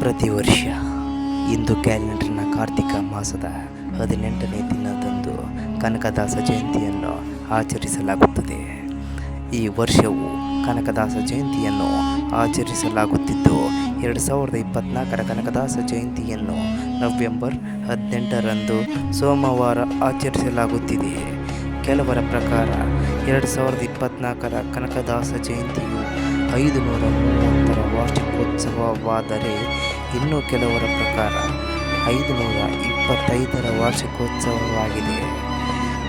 ಪ್ರತಿ ವರ್ಷ ಹಿಂದೂ ಕ್ಯಾಲೆಂಡರ್ನ ಕಾರ್ತಿಕ ಮಾಸದ 18ನೇ ದಿನದಂದು ಕನಕದಾಸ ಜಯಂತಿಯನ್ನು ಆಚರಿಸಲಾಗುತ್ತದೆ. ಈ ವರ್ಷವೂ ಕನಕದಾಸ ಜಯಂತಿಯನ್ನು ಆಚರಿಸಲಾಗುತ್ತಿದ್ದು 2024ರ ಕನಕದಾಸ ಜಯಂತಿಯನ್ನು ನವೆಂಬರ್ 18ರಂದು ಸೋಮವಾರ ಆಚರಿಸಲಾಗುತ್ತಿದೆ. ಕೆಲವರ ಪ್ರಕಾರ 2024ರ ಕನಕದಾಸ ಜಯಂತಿಯು 530ರ ವಾರ್ಷಿಕೋತ್ಸವವಾದರೆ, ಇನ್ನು ಕೆಲವರ ಪ್ರಕಾರ 525ರ ವಾರ್ಷಿಕೋತ್ಸವವಾಗಿದೆ.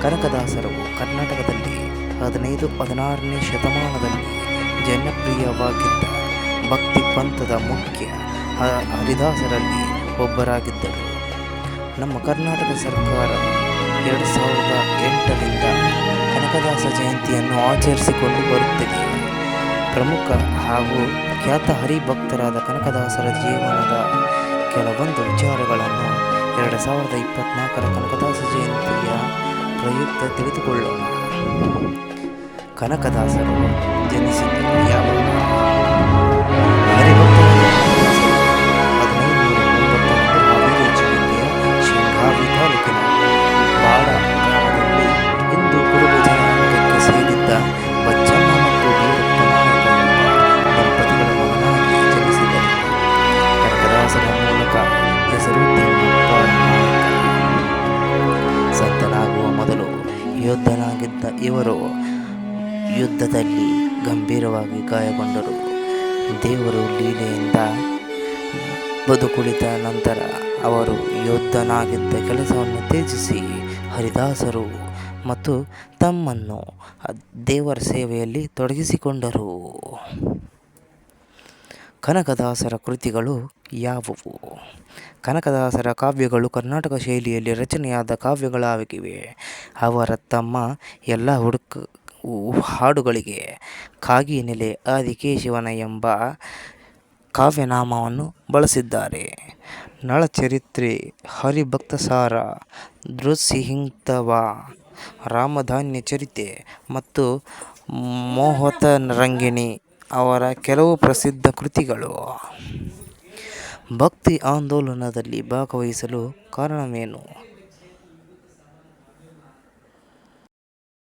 ಕನಕದಾಸರು ಕರ್ನಾಟಕದಲ್ಲಿ 15-16ನೇ ಶತಮಾನದಲ್ಲಿ ಜನಪ್ರಿಯವಾಗಿದ್ದ ಭಕ್ತಿ ಪಂಥದ ಮುಖ್ಯ ಹರಿದಾಸರಲ್ಲಿ ಒಬ್ಬರಾಗಿದ್ದರು. ನಮ್ಮ ಕರ್ನಾಟಕ ಸರ್ಕಾರ 2008ರಿಂದ ಕನಕದಾಸ ಜಯಂತಿಯನ್ನು ಆಚರಿಸಿಕೊಂಡು ಬರುತ್ತಿದೆ. ಪ್ರಮುಖ ಹಾಗೂ ಖ್ಯಾತ ಹರಿಭಕ್ತರಾದ ಕನಕದಾಸರ ಜೀವನದ ಕೆಲವೊಂದು ವಿಚಾರಗಳನ್ನು 2024ರ ಕನಕದಾಸ ಜಯಂತಿಯ ಪ್ರಯುಕ್ತ ತಿಳಿದುಕೊಳ್ಳೋಣ. ಕನಕದಾಸರು ಜನಿಸಿದ್ದು ಯಾವಾಗ? ಹರಿಭಕ್ತರಾದ ಕನಕದಾಸರು 1590 ಹಾವೇರಿ ಜಿಲ್ಲೆಯ ಶಿಗ್ಗಾಂವಿ ತಾಲೂಕಿನ ಬಾಳ ಗ್ರಾಮದಲ್ಲಿ ಹಿಂದೂ ಕುರುಬ ಜನಾಂಗಕ್ಕೆ ಸೇರಿದ್ದ ಬಚ್ಚಮ್ಮ ಮತ್ತು ಬೀರಪ್ಪ ನಾಯಕ ದಂಪತಿಗಳ ಮಗನಾಗಿ ಜನಿಸಿದರು. ಕನಕದಾಸರ ಮೂಲಕ ಹೆಸರು ತಿಮ್ಮಪ್ಪ ನಾಯಕ. ಸಂತನಾಗುವ ಮೊದಲು ಯೋಧನಾಗಿದ್ದ ಇವರು ಯುದ್ಧದಲ್ಲಿ ಗಂಭೀರವಾಗಿ ಗಾಯಗೊಂಡರು. ದೇವರು ಲೀಲೆಯಿಂದ ಬದುಕುಳಿದ ನಂತರ ಅವರು ಯೋಧನಾಗಿದ್ದ ಕೆಲಸವನ್ನು ತ್ಯಜಿಸಿ ಹರಿದಾಸರು ಮತ್ತು ತಮ್ಮನ್ನು ದೇವರ ಸೇವೆಯಲ್ಲಿ ತೊಡಗಿಸಿಕೊಂಡರು. ಕನಕದಾಸರ ಕೃತಿಗಳು ಯಾವುವು? ಕನಕದಾಸರ ಕಾವ್ಯಗಳು ಕರ್ನಾಟಕ ಶೈಲಿಯಲ್ಲಿ ರಚನೆಯಾದ ಕಾವ್ಯಗಳಾಗಿವೆ. ಅವರು ತಮ್ಮ ಎಲ್ಲ ಹಾಡುಗಳಿಗೆ ಕಾಗಿನೆಲೆ ಆದಿಕೇಶವನ ಎಂಬ ಕಾವ್ಯನಾಮವನ್ನು ಬಳಸಿದ್ದಾರೆ. ನಳಚರಿತ್ರೆ, ಹರಿಭಕ್ತಸಾರ, ನೃಸಿಂಹತವ, ರಾಮಧಾನ್ಯ ಚರಿತೆ ಮತ್ತು ಮೋಹನರಂಗಿಣಿ ಅವರ ಕೆಲವು ಪ್ರಸಿದ್ಧ ಕೃತಿಗಳು. ಭಕ್ತಿ ಆಂದೋಲನದಲ್ಲಿ ಭಾಗವಹಿಸಲು ಕಾರಣವೇನು?